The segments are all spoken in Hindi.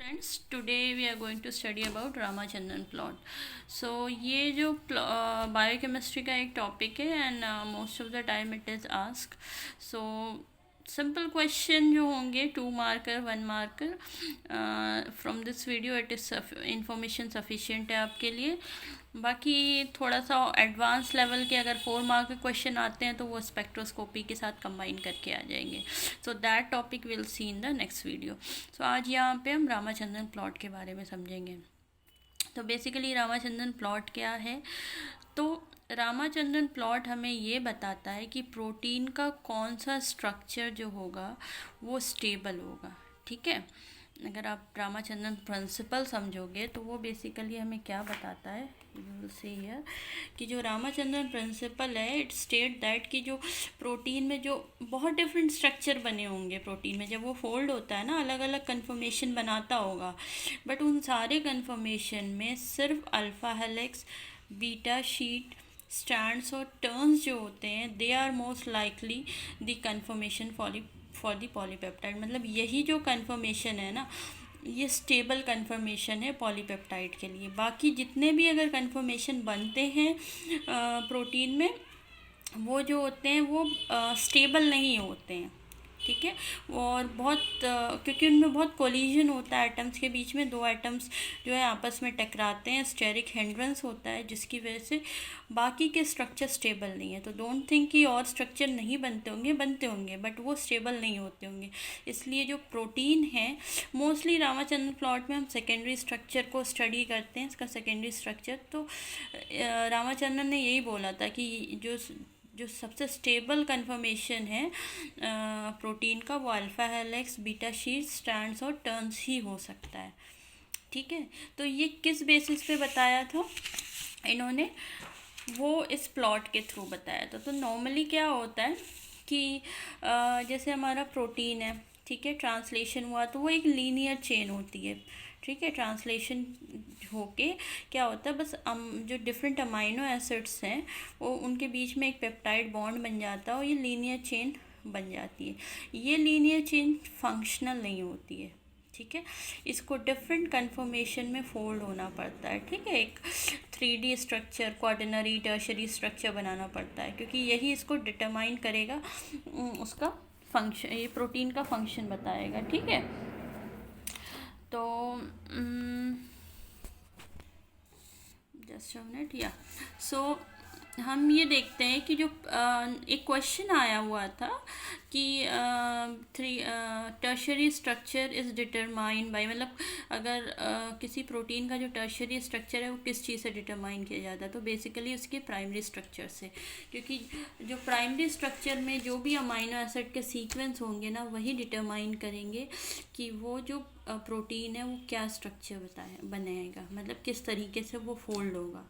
Friends today we are going to study about Ramachandran plot. So ये जो बायोकेमिस्ट्री का एक टॉपिक है and most of the time it is ask. So simple question जो होंगे 2 marker 1 marker from this video it is information sufficient है आपके लिए। बाकी थोड़ा सा एडवांस लेवल के अगर 4 मार्क के क्वेश्चन आते हैं तो वो स्पेक्ट्रोस्कोपी के साथ कंबाइन करके आ जाएंगे। So that topic will see in the next video. So आज यहाँ पे हम रामाचंद्रन प्लॉट के बारे में समझेंगे। तो बेसिकली रामाचंद्रन प्लॉट क्या है? तो रामाचंद्रन प्लॉट हमें ये बताता है कि प्रोटीन का कौन सा स्ट्रक्चर जो होगा वो स्टेबल होगा। ठीक है, अगर आप रामाचंद्रन प्रिंसिपल समझोगे तो वो बेसिकली हमें क्या बताता है, यू विल सी हियर कि जो रामाचंद्रन प्रिंसिपल है इट स्टेट दैट कि जो प्रोटीन में जो बहुत डिफरेंट स्ट्रक्चर बने होंगे, प्रोटीन में जब वो फोल्ड होता है ना अलग अलग कन्फर्मेशन बनाता होगा, बट उन सारे कन्फर्मेशन में सिर्फ alpha helix, beta sheet, strands और टर्न्स जो होते हैं they are most likely the conformation for the polypeptide. मतलब यही जो कन्फर्मेशन है ना ये स्टेबल कन्फर्मेशन है पॉलीपेप्टाइड के लिए। बाकी जितने भी अगर कन्फर्मेशन बनते हैं प्रोटीन में वो जो होते हैं वो स्टेबल नहीं होते हैं। ठीक है, और बहुत क्योंकि उनमें बहुत कोलिजन होता है एटम्स के बीच में, 2 एटम्स जो है आपस में टकराते हैं, स्टेरिक हिंड्रेंस होता है जिसकी वजह से बाकी के स्ट्रक्चर स्टेबल नहीं है। तो डोंट थिंक कि और स्ट्रक्चर नहीं बनते होंगे बट वो स्टेबल नहीं होते होंगे। इसलिए जो प्रोटीन है मोस्टली रामाचंद्रन प्लॉट में हम सेकेंडरी स्ट्रक्चर को स्टडी करते हैं, इसका सेकेंडरी स्ट्रक्चर। तो रामाचंद्रन ने यही बोला था कि जो सबसे स्टेबल कन्फर्मेशन है प्रोटीन का वो alpha helix, beta sheet, strands और टर्न्स ही हो सकता है। ठीक है, तो ये किस बेसिस पे बताया था इन्होंने, वो इस प्लॉट के थ्रू बताया था। तो नॉर्मली क्या होता है कि जैसे हमारा प्रोटीन है, ठीक है, ट्रांसलेशन हुआ तो वो एक लीनियर चेन होती है। ठीक है, ट्रांसलेशन होके क्या होता है बस जो डिफरेंट अमाइनो एसिड्स हैं वो उनके बीच में एक पेप्टाइड बॉन्ड बन जाता है और ये लीनियर चेन बन जाती है। ये लीनियर चेन फंक्शनल नहीं होती है। ठीक है, इसको डिफरेंट कन्फर्मेशन में फोल्ड होना पड़ता है। ठीक है, एक 3D structure, quaternary, tertiary structure बनाना पड़ता है क्योंकि यही इसको डिटरमाइन करेगा उसका फंक्शन, ये प्रोटीन का फंक्शन बताएगा। ठीक है, तो जस्ट अ मिनट या सो हम ये देखते हैं कि जो एक क्वेश्चन आया हुआ था कि tertiary structure is determined by, मतलब अगर किसी प्रोटीन का जो टर्शरी स्ट्रक्चर है वो किस चीज़ से डिटरमाइन किया जाता है, तो बेसिकली उसके प्राइमरी स्ट्रक्चर से। क्योंकि जो प्राइमरी स्ट्रक्चर में जो भी अमाइनो एसिड के सीक्वेंस होंगे ना वही डिटरमाइन करेंगे कि वो जो प्रोटीन है वो क्या स्ट्रक्चर बनाएगा, मतलब किस तरीके से वो फोल्ड होगा,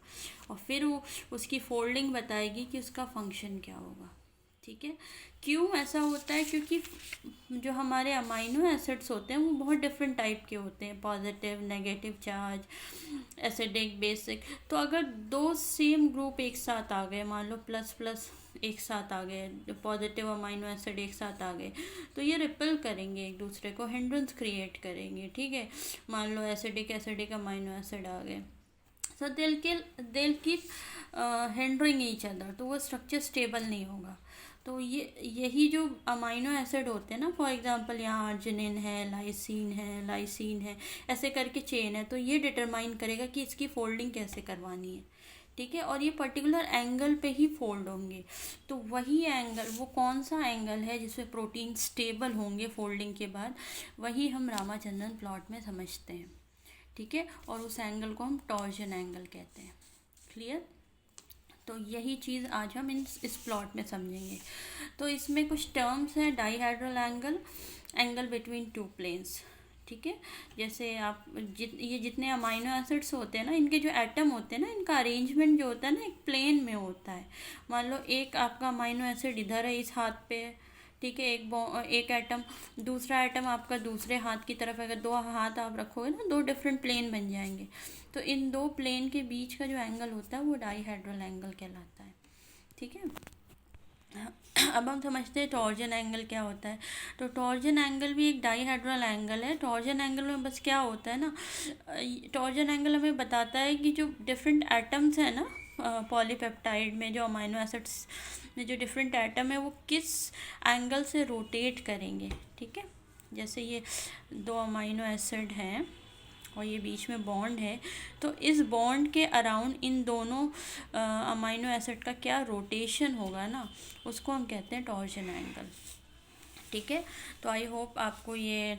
और फिर वो उसकी फोल्डिंग बताएगी कि उसका फंक्शन क्या होगा। ठीक है, क्यों ऐसा होता है? क्योंकि जो हमारे अमाइनो एसिड्स होते हैं वो बहुत डिफरेंट टाइप के होते हैं, positive, negative charge, acidic, basic. तो अगर 2 सेम ग्रुप एक साथ आ गए, मान लो प्लस प्लस एक साथ आ गए, पॉजिटिव अमाइनो एसिड एक साथ आ गए, तो ये रिपेल करेंगे एक दूसरे को, हिंड्रेंस क्रिएट करेंगे। ठीक है, मान लो एसिडिक अमाइनो एसिड आ गए, सो they'll keep hindering each other, तो वो स्ट्रक्चर स्टेबल नहीं होगा। तो यही जो अमाइनो एसिड होते हैं ना, फॉर एग्जांपल यहाँ अर्जिनिन है, लाइसिन है, ऐसे करके चेन है, तो ये डिटरमाइन करेगा कि इसकी फोल्डिंग कैसे करवानी है। ठीक है, और ये पर्टिकुलर एंगल पे ही फोल्ड होंगे। तो वही एंगल, वो कौन सा एंगल है जिसमें प्रोटीन स्टेबल होंगे फोल्डिंग के बाद, वही हम रामाचंद्रन प्लॉट में समझते हैं। ठीक है, और उस एंगल को हम टॉर्जन एंगल कहते हैं। क्लियर? तो यही चीज़ आज हम इस प्लॉट में समझेंगे। तो इसमें कुछ टर्म्स हैं, dihedral angle, angle between 2 planes. ठीक है, जैसे आप ये जितने अमाइनो एसिड्स होते हैं ना, इनके जो एटम होते हैं ना, इनका अरेंजमेंट जो होता है ना एक प्लेन में होता है। मान लो एक आपका अमाइनो एसिड इधर है, इस हाथ पे है, ठीक है, एक एटम, दूसरा एटम आपका दूसरे हाथ की तरफ, अगर 2 हाथ आप रखोगे ना 2 डिफरेंट प्लेन बन जाएंगे। तो इन 2 प्लेन के बीच का जो एंगल होता है वो डाईहेड्रल एंगल कहलाता है। ठीक है, अब हम समझते हैं टॉर्जन एंगल क्या होता है। तो टॉर्जन एंगल भी एक डाईहेड्रल एंगल है। टॉर्जन एंगल में बस क्या होता है ना, टॉर्जन एंगल हमें बताता है कि जो डिफरेंट एटम्स हैं ना पॉलीपेप्टाइड में, जो अमाइनो एसिड्स में जो डिफरेंट एटम है वो किस एंगल से रोटेट करेंगे। ठीक है, जैसे ये दो अमाइनो एसिड हैं और ये बीच में बॉन्ड है, तो इस बॉन्ड के अराउंड इन दोनों अमाइनो एसिड का क्या रोटेशन होगा ना, उसको हम कहते हैं टॉर्जन एंगल। ठीक है, तो आई होप आपको ये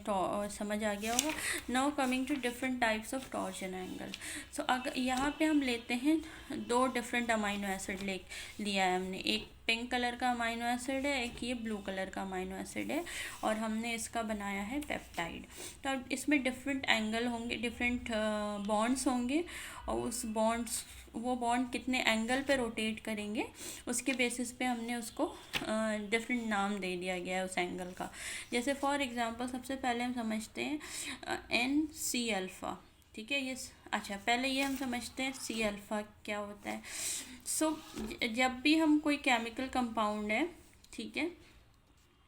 समझ आ गया होगा। Now coming to different types of torsion angle. So अगर यहाँ पे हम लेते हैं दो डिफरेंट अमाइनो एसिड लिया है हमने, एक पिंक कलर का अमाइनो एसिड है, एक ये ब्लू कलर का अमाइनो एसिड है, और हमने इसका बनाया है पेप्टाइड। तो अब इसमें डिफरेंट एंगल होंगे, डिफरेंट बॉन्ड्स होंगे, और वो बॉन्ड कितने एंगल पे रोटेट करेंगे उसके बेसिस पे हमने उसको डिफरेंट नाम दे दिया गया है उस एंगल का। जैसे फॉर एग्जांपल सबसे पहले हम समझते हैं NC अल्फ़ा। ठीक है, ये अच्छा पहले ये हम समझते हैं C अल्फ़ा क्या होता है। सो जब भी हम कोई केमिकल कंपाउंड है, ठीक है,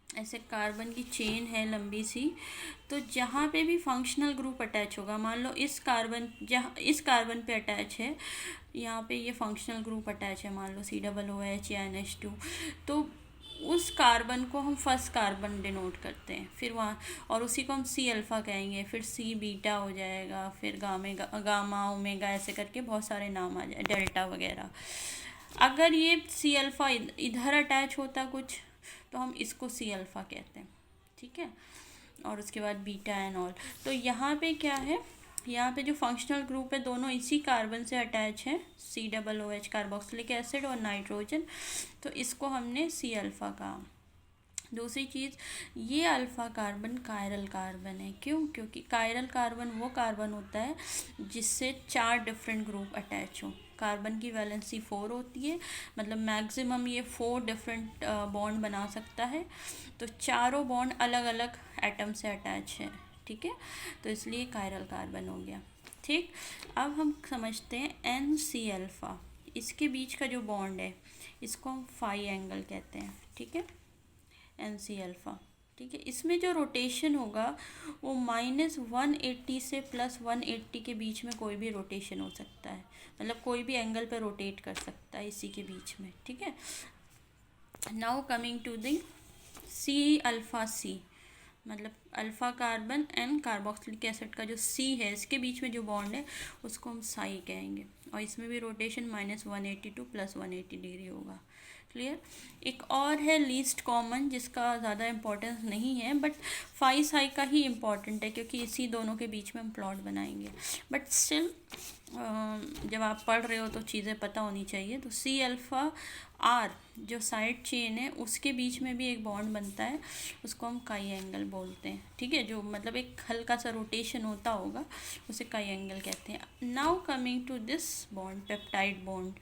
ऐसे कार्बन की चेन है लंबी सी, तो जहाँ पे भी फंक्शनल ग्रुप अटैच होगा, मान लो इस कार्बन पे अटैच है, यहाँ पे ये फंक्शनल ग्रुप अटैच है, मान लो COOH या NH2, तो उस कार्बन को हम फर्स्ट कार्बन डिनोट करते हैं, फिर वहाँ, और उसी को हम C अल्फ़ा कहेंगे, फिर C बीटा हो जाएगा, फिर गामा ओमेगा, ऐसे करके बहुत सारे नाम आ जाए, डेल्टा वगैरह। अगर ये C अल्फ़ा इधर अटैच होता कुछ, तो हम इसको C अल्फ़ा कहते हैं। ठीक है, और उसके बाद बीटा एंड ऑल। तो यहाँ पे क्या है, यहाँ पे जो फंक्शनल ग्रुप है दोनों इसी कार्बन से अटैच है, COOH कार्बोक्सिलिक एसिड और नाइट्रोजन, तो इसको हमने C अल्फ़ा कहा। दूसरी चीज़, ये अल्फ़ा कार्बन कायरल कार्बन है। क्यों? क्योंकि कायरल कार्बन वो कार्बन होता है जिससे 4 डिफरेंट ग्रुप अटैच हों। कार्बन की वैलेंसी 4 होती है, मतलब मैक्सिमम ये 4 डिफरेंट बॉन्ड बना सकता है, तो चारों बॉन्ड अलग अलग एटम से अटैच है। ठीक है, तो इसलिए कायरल कार्बन हो गया। ठीक, अब हम समझते हैं NC अल्फ़ा। इसके बीच का जो बॉन्ड है इसको हम फाई एंगल कहते हैं। ठीक है, NC अल्फ़ा। ठीक है, इसमें जो रोटेशन होगा वो -180 से +180 के बीच में कोई भी रोटेशन हो सकता है, मतलब कोई भी एंगल पे रोटेट कर सकता है इसी के बीच में। ठीक है, now coming to the C alpha C, मतलब alpha carbon and carboxylic acid का जो C है, इसके बीच में जो बॉन्ड है उसको हम साई कहेंगे, और इसमें भी रोटेशन -180 टू +180 डिग्री होगा। क्लियर। एक और है लीस्ट कॉमन, जिसका ज़्यादा इम्पोर्टेंस नहीं है, बट फाई साई का ही इम्पोर्टेंट है, क्योंकि इसी दोनों के बीच में हम प्लॉट बनाएंगे। बट स्टिल जब आप पढ़ रहे हो तो चीज़ें पता होनी चाहिए। तो C अल्फ़ा R जो साइड चेन है उसके बीच में भी एक बॉन्ड बनता है, उसको हम काई एंगल बोलते हैं। ठीक है, जो मतलब एक हल्का सा रोटेशन होता होगा उसे काई एंगल कहते हैं। Now coming to this bond, peptide bond,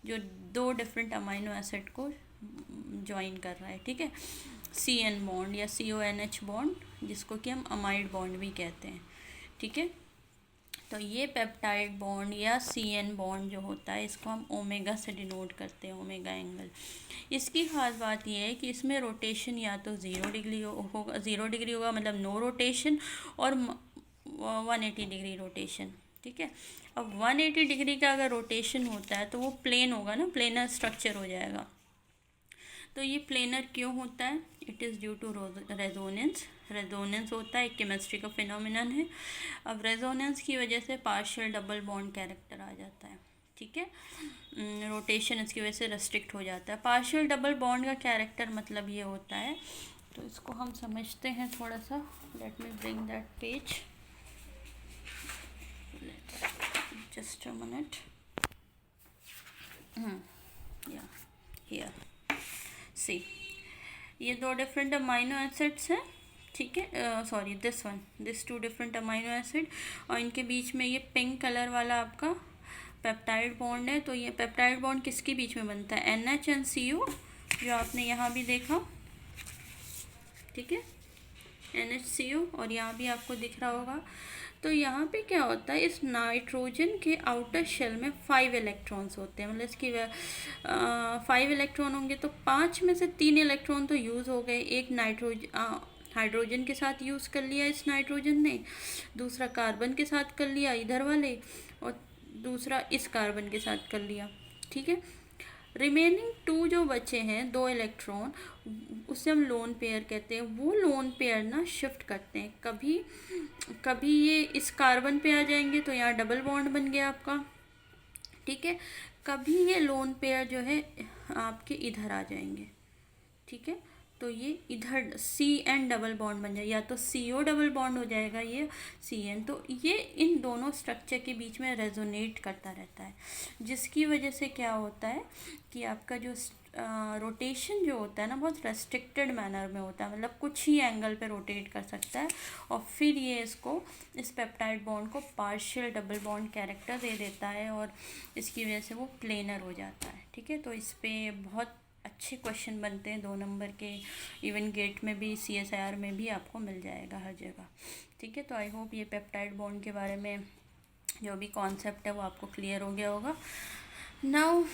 जो 2 डिफरेंट अमाइनो एसिड को ज्वाइन कर रहा है। ठीक है, CN बॉन्ड या CONH बॉन्ड, जिसको कि हम अमाइड बॉन्ड भी कहते हैं। ठीक है, तो ये पेप्टाइड बॉन्ड या CN बॉन्ड जो होता है इसको हम ओमेगा से डिनोट करते हैं, ओमेगा एंगल। इसकी खास बात यह है कि इसमें रोटेशन या तो 0 डिग्री होगा, 0 डिग्री होगा मतलब नो रोटेशन, और 180 डिग्री रोटेशन। ठीक है, अब 180 डिग्री का अगर रोटेशन होता है तो वो प्लेन होगा ना, प्लेनर स्ट्रक्चर हो जाएगा। तो ये प्लेनर क्यों होता है? It is due to resonance. Resonance होता है, एक केमिस्ट्री का फिनोमिनन है। अब रेजोनेंस की वजह से पार्शियल डबल बॉन्ड कैरेक्टर आ जाता है। ठीक है, रोटेशन इसकी वजह से रेस्ट्रिक्ट हो जाता है। पार्शियल डबल बॉन्ड का कैरेक्टर मतलब ये होता है, तो इसको हम समझते हैं थोड़ा सा। Let me bring that page, just a minute. या हियर सी, ये 2 डिफरेंट अमाइनो एसिड्स हैं। ठीक है, sorry this 2 different amino acid, और इनके बीच में ये पिंक कलर वाला आपका पेप्टाइड बॉन्ड है। तो ये पेप्टाइड बॉन्ड किसके बीच में बनता है? NH एंड CO, जो आपने यहाँ भी देखा। ठीक है, NHCO, और यहाँ भी आपको दिख रहा होगा। तो यहाँ पे क्या होता है, इस नाइट्रोजन के आउटर शेल में 5 इलेक्ट्रॉन्स होते हैं, मतलब इसकी 5 इलेक्ट्रॉन होंगे, तो 5 में से 3 इलेक्ट्रॉन तो यूज़ हो गए। एक हाइड्रोजन के साथ यूज़ कर लिया इस नाइट्रोजन ने, दूसरा कार्बन के साथ कर लिया इधर वाले, और दूसरा इस कार्बन के साथ कर लिया। ठीक है, रिमेनिंग 2 जो बचे हैं 2 इलेक्ट्रॉन, उसे हम लोन पेयर कहते हैं। वो लोन पेयर ना शिफ्ट करते हैं, कभी कभी ये इस कार्बन पे आ जाएंगे तो यहाँ डबल बॉन्ड बन गया आपका। ठीक है, कभी ये लोन पेयर जो है आपके इधर आ जाएंगे। ठीक है, तो ये इधर CN डबल बॉन्ड बन जाए, या तो CO डबल बॉन्ड हो जाएगा ये CN। तो ये इन दोनों स्ट्रक्चर के बीच में रेजोनेट करता रहता है, जिसकी वजह से क्या होता है कि आपका जो रोटेशन जो होता है ना, बहुत रेस्ट्रिक्टेड मैनर में होता है, मतलब कुछ ही एंगल पे रोटेट कर सकता है, और फिर ये इसको, इस पेप्टाइड बॉन्ड को पार्शियल डबल बॉन्ड कैरेक्टर दे देता है, और इसकी वजह से वो प्लेनर हो जाता है। ठीक है, तो इस पे बहुत अच्छे क्वेश्चन बनते हैं 2 नंबर के, इवन गेट में भी, CSIR में भी आपको मिल जाएगा हर जगह। ठीक है, तो आई होप ये पेप्टाइड बॉन्ड के बारे में जो भी कॉन्सेप्ट है वो आपको क्लियर हो गया होगा। Now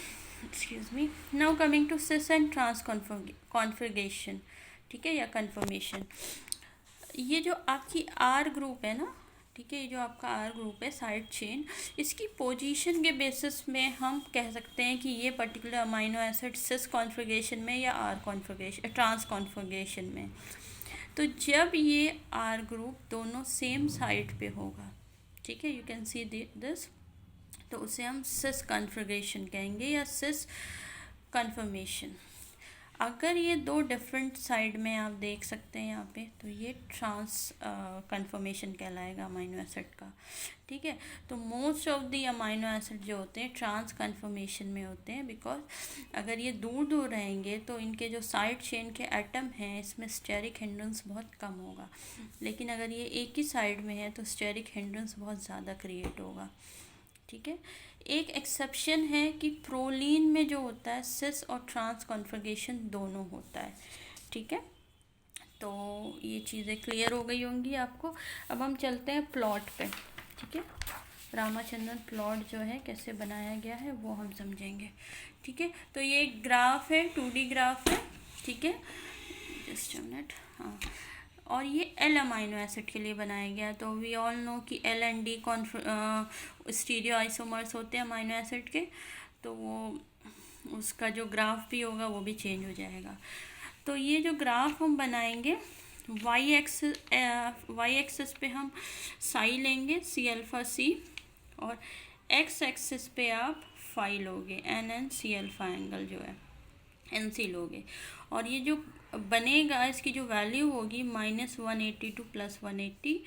excuse me, now coming to cis and trans configuration. ठीक है, या कन्फर्मेशन। ये जो आपकी R ग्रुप है ना, ठीक है, ये जो आपका R ग्रुप है साइड चेन, इसकी पोजीशन के बेसिस में हम कह सकते हैं कि ये पर्टिकुलर अमाइनो एसिड सिस कॉन्फिगरेशन में या R कॉन्फिगरेशन, ट्रांस कॉन्फिगरेशन में। तो जब ये R ग्रुप दोनों सेम साइड पे होगा, ठीक है, यू कैन सी दिस, तो उसे हम सिस कॉन्फिगरेशन कहेंगे या सिस कन्फर्मेशन। अगर ये 2 डिफरेंट साइड में आप देख सकते हैं यहाँ पे, तो ये ट्रांस कन्फर्मेशन कहलाएगा अमाइनो एसिड का। ठीक है, तो most of the amino acid जो होते हैं ट्रांस कन्फर्मेशन में होते हैं, बिकॉज अगर ये दूर दूर रहेंगे तो इनके जो साइड चेन के एटम हैं इसमें स्टेरिक हिंड्रेंस बहुत कम होगा, लेकिन अगर ये एक ही साइड में है तो स्टेरिक हिंड्रेंस बहुत ज़्यादा क्रिएट होगा। ठीक है, एक एक्सेप्शन है कि प्रोलीन में जो होता है सिस और ट्रांस कॉन्फिगरेशन दोनों होता है। ठीक है, तो ये चीज़ें क्लियर हो गई होंगी आपको। अब हम चलते हैं प्लॉट पे। ठीक है, रामाचंद्रन प्लॉट जो है कैसे बनाया गया है वो हम समझेंगे। ठीक है, तो ये एक ग्राफ है, 2D ग्राफ है। ठीक है, जस्ट अ मिनट। हाँ, और ये L अमाइनो एसिड के लिए बनाया गया। तो वी ऑल नो कि L and D stereo isomers होते हैं अमाइनो एसिड के, तो वो उसका जो ग्राफ भी होगा वो भी चेंज हो जाएगा। तो ये जो ग्राफ हम बनाएंगे, वाई एक्सिस पे हम साई लेंगे, C α C, और एक्स एक्सिस पे आप फाई लोगे, NN C अल्फा एंगल जो है NC लोगे, और ये जो बनेगा इसकी जो वैल्यू होगी -180 टू +180,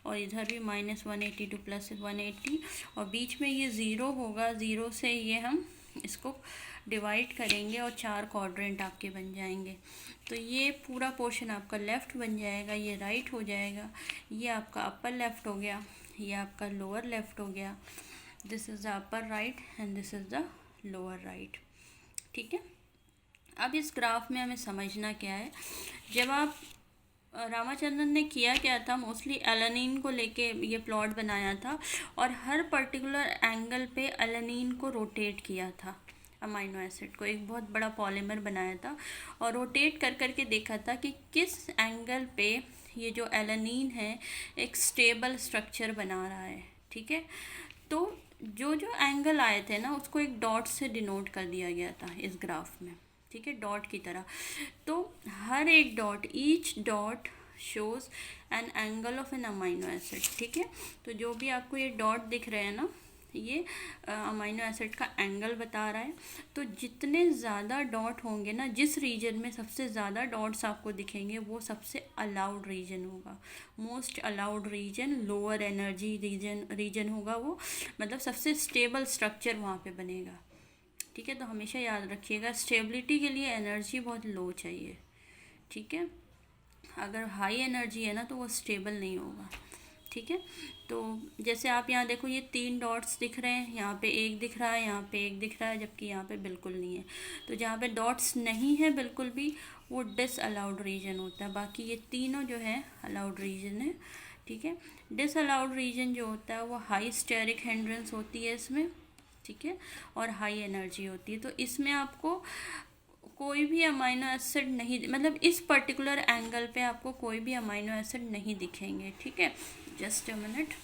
और इधर भी -180 टू +180, और बीच में ये ज़ीरो होगा। ज़ीरो से ये हम इसको डिवाइड करेंगे और 4 क्वाड्रेंट आपके बन जाएंगे। तो ये पूरा पोर्शन आपका लेफ़्ट बन जाएगा, ये राइट हो जाएगा, ये आपका अपर लेफ़्ट हो गया, ये आपका लोअर लेफ़्ट हो गया। This is the upper right and this is the lower right. ठीक है, अब इस ग्राफ में हमें समझना क्या है। जब आप रामाचंद्रन ने किया क्या था, मोस्टली एलानिन को लेके ये प्लॉट बनाया था, और हर पर्टिकुलर एंगल पे एलानिन को रोटेट किया था, अमाइनो एसिड को एक बहुत बड़ा पॉलीमर बनाया था, और रोटेट कर करके देखा था कि किस एंगल पे ये जो एलानिन है एक स्टेबल स्ट्रक्चर बना रहा है। ठीक है, तो जो जो एंगल आए थे ना उसको एक डॉट से डिनोट कर दिया गया था इस ग्राफ में। ठीक है, डॉट की तरह। तो हर एक dot, each dot shows an angle of an amino acid. ठीक है, तो जो भी आपको ये डॉट दिख रहे हैं ना, ये अमाइनो एसिड का एंगल बता रहा है। तो जितने ज़्यादा डॉट होंगे ना, जिस रीजन में सबसे ज़्यादा डॉट्स आपको दिखेंगे वो सबसे अलाउड रीजन होगा, most allowed region, lower energy region होगा वो, मतलब सबसे स्टेबल स्ट्रक्चर वहाँ पे बनेगा। ठीक है, तो हमेशा याद रखिएगा स्टेबिलिटी के लिए एनर्जी बहुत लो चाहिए। ठीक है, अगर हाई एनर्जी है ना तो वो स्टेबल नहीं होगा। ठीक है, तो जैसे आप यहाँ देखो, ये 3 डॉट्स दिख रहे हैं, यहाँ पे एक दिख रहा है, यहाँ पे एक दिख रहा है, जबकि यहाँ पे बिल्कुल नहीं है। तो जहाँ पे डॉट्स नहीं है बिल्कुल भी, वो डिस अलाउड रीजन होता है। बाकी ये तीनों जो है अलाउड रीजन है। ठीक है। डिसअलाउड रीजन जो होता है वो हाई स्टेरिक हिंड्रेंस होती है इसमें, ठीक है, और हाई एनर्जी होती है। तो इसमें आपको कोई भी अमाइनो एसिड नहीं, मतलब इस पर्टिकुलर एंगल पे आपको कोई भी अमाइनो एसिड नहीं दिखेंगे, ठीक है। Just a minute.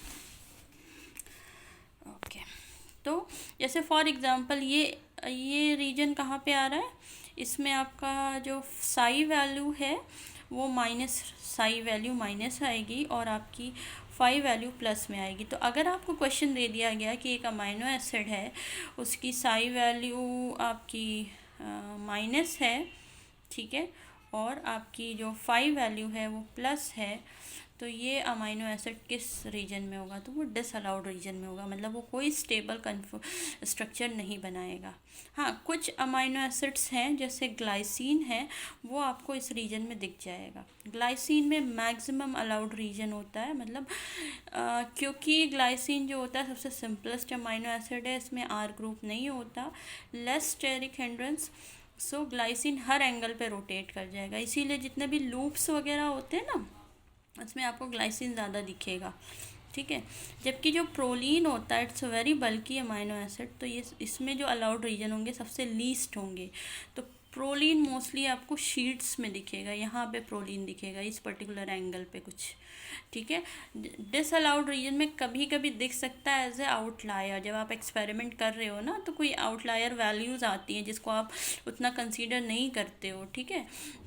ओके, तो जैसे फॉर एग्जांपल ये रीजन कहाँ पे आ रहा है, इसमें आपका जो साई वैल्यू है वो माइनस, साई वैल्यू माइनस आएगी और आपकी फाई वैल्यू प्लस में आएगी। तो अगर आपको क्वेश्चन दे दिया गया कि एक अमाइनो एसिड है, उसकी साई वैल्यू आपकी माइनस है, ठीक है, और आपकी जो फाई वैल्यू है वो प्लस है, तो ये अमाइनो एसिड किस रीजन में होगा, तो वो डिसअलाउड रीजन में होगा, मतलब वो कोई स्टेबल स्ट्रक्चर नहीं बनाएगा। हाँ, कुछ अमाइनो एसिड्स हैं जैसे ग्लाइसिन है, वो आपको इस रीजन में दिख जाएगा। ग्लाइसिन में मैक्सिमम अलाउड रीजन होता है, मतलब क्योंकि ग्लाइसिन जो होता है सबसे सिंपलेस्ट अमाइनो एसिड है, इसमें आर ग्रुप नहीं होता, लेस स्टेरिक हिंड्रेंस, सो ग्लाइसिन हर एंगल पे रोटेट कर जाएगा, इसीलिए जितने भी लूप्स वगैरह होते हैं ना, उसमें आपको ग्लाइसिन ज़्यादा दिखेगा, ठीक है। जबकि जो प्रोलीन होता है it's very bulky amino acid, तो ये इसमें जो अलाउड रीजन होंगे सबसे लीस्ट होंगे। तो प्रोलीन मोस्टली आपको शीट्स में दिखेगा, यहाँ पे प्रोलीन दिखेगा इस पर्टिकुलर एंगल पे कुछ, ठीक है। डिसअलाउड रीजन में कभी कभी दिख सकता है एज ए आउटलायर, जब आप एक्सपेरिमेंट कर रहे हो ना, तो कोई आउटलायर वैल्यूज़ आती हैं जिसको आप उतना कंसीडर नहीं करते हो, ठीक है,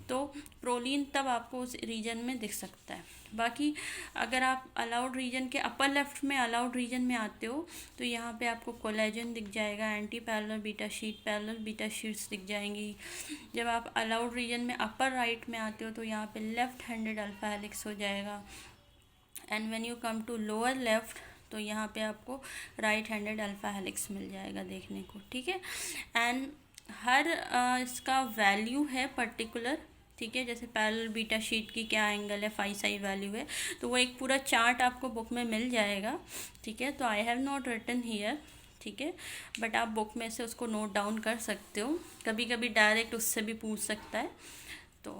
तो प्रोलीन तब आपको उस रीजन में दिख सकता है। बाकी अगर आप अलाउड रीजन के अपर लेफ्ट में अलाउड रीजन में आते हो, तो यहाँ पे आपको कोलेजन दिख जाएगा, anti parallel beta sheet, parallel beta sheets दिख जाएंगी। जब आप अलाउड रीजन में अपर राइट में आते हो, तो यहाँ पे लेफ्ट हैंडेड अल्फा हेलिक्स हो जाएगा, and when you come to lower left, तो यहाँ पे आपको राइट हैंडेड अल्फा हेलिक्स मिल जाएगा देखने को, ठीक है। एंड हर इसका वैल्यू है पर्टिकुलर, ठीक है, जैसे पैरेलल बीटा शीट की क्या एंगल है, फाई साई वैल्यू है, तो वो एक पूरा चार्ट आपको बुक में मिल जाएगा, ठीक है। तो I have not written here, ठीक है, बट आप बुक में से उसको नोट डाउन कर सकते हो, कभी कभी डायरेक्ट उससे भी पूछ सकता है, तो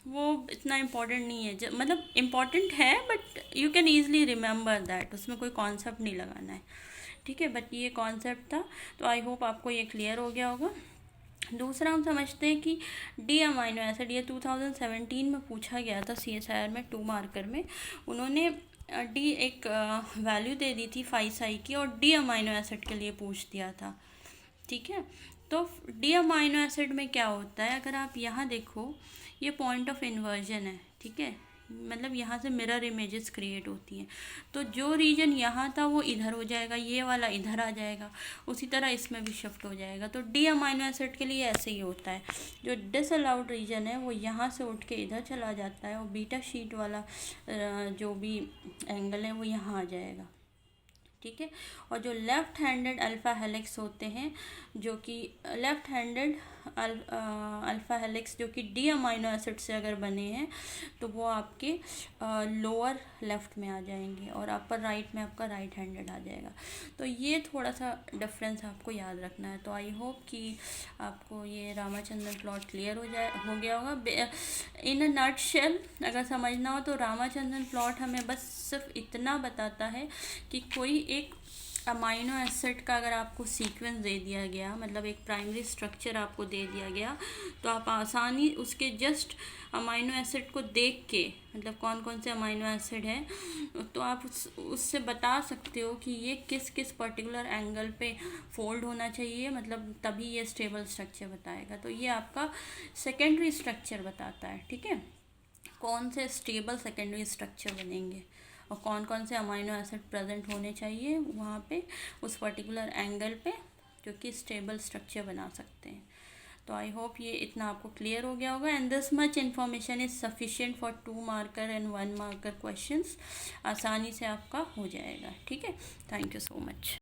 वो इतना इम्पोर्टेंट नहीं है, मतलब इम्पॉर्टेंट है but you can easily remember that, उसमें कोई कॉन्सेप्ट नहीं लगाना है, ठीक है। बट ये कॉन्सेप्ट था, तो आई होप आपको ये क्लियर हो गया होगा। दूसरा हम समझते हैं कि डी अमाइनो एसिड, ये 2017 में पूछा गया था CSIR में 2 मार्कर में, उन्होंने डी एक वैल्यू दे दी थी फाई साई की, और डी अमाइनो एसिड के लिए पूछ दिया था, ठीक है। तो डी अमाइनो एसिड में क्या होता है, अगर आप यहाँ देखो, ये पॉइंट ऑफ इन्वर्जन है, ठीक है, मतलब यहाँ से मिरर इमेजेस क्रिएट होती हैं, तो जो रीजन यहाँ था वो इधर हो जाएगा, ये वाला इधर आ जाएगा, उसी तरह इसमें भी शिफ्ट हो जाएगा। तो डी अमाइनो एसिड के लिए ऐसे ही होता है, जो डिसअलाउड रीजन है वो यहाँ से उठ के इधर चला जाता है, और बीटा शीट वाला जो भी एंगल है वो यहाँ आ जाएगा, ठीक है। और जो लेफ्ट हैंडेड अल्फ़ा हेलिक्स होते हैं, जो कि लेफ्ट हैंडेड अल्फ़ा हेलिक्स जो कि डी अमाइनो एसिड से अगर बने हैं, तो वो आपके लोअर लेफ्ट में आ जाएंगे, और अपर राइट में आपका राइट हैंडेड आ जाएगा। तो ये थोड़ा सा डिफरेंस आपको याद रखना है। तो आई होप कि आपको ये रामाचंद्रन प्लॉट क्लियर हो गया होगा। इन अ नटशेल अगर समझना हो, तो रामाचंद्रन प्लॉट हमें बस सिर्फ इतना बताता है कि कोई एक अमाइनो एसिड का अगर आपको सीक्वेंस दे दिया गया, मतलब एक प्राइमरी स्ट्रक्चर आपको दे दिया गया, तो आप आसानी उसके जस्ट अमाइनो एसिड को देख के, मतलब कौन कौन से अमाइनो एसिड हैं, तो आप उससे बता सकते हो कि ये किस किस पर्टिकुलर एंगल पे फोल्ड होना चाहिए, मतलब तभी ये स्टेबल स्ट्रक्चर बताएगा। तो ये आपका सेकेंडरी स्ट्रक्चर बताता है, ठीक है, कौन से स्टेबल सेकेंडरी स्ट्रक्चर बनेंगे और कौन कौन से अमाइनो एसिड प्रेजेंट होने चाहिए वहाँ पे उस पर्टिकुलर एंगल पे, जो कि स्टेबल स्ट्रक्चर बना सकते हैं। तो आई होप ये इतना आपको क्लियर हो गया होगा, and this much information is sufficient for 2 marker and 1 marker questions, आसानी से आपका हो जाएगा, ठीक है। Thank you so much.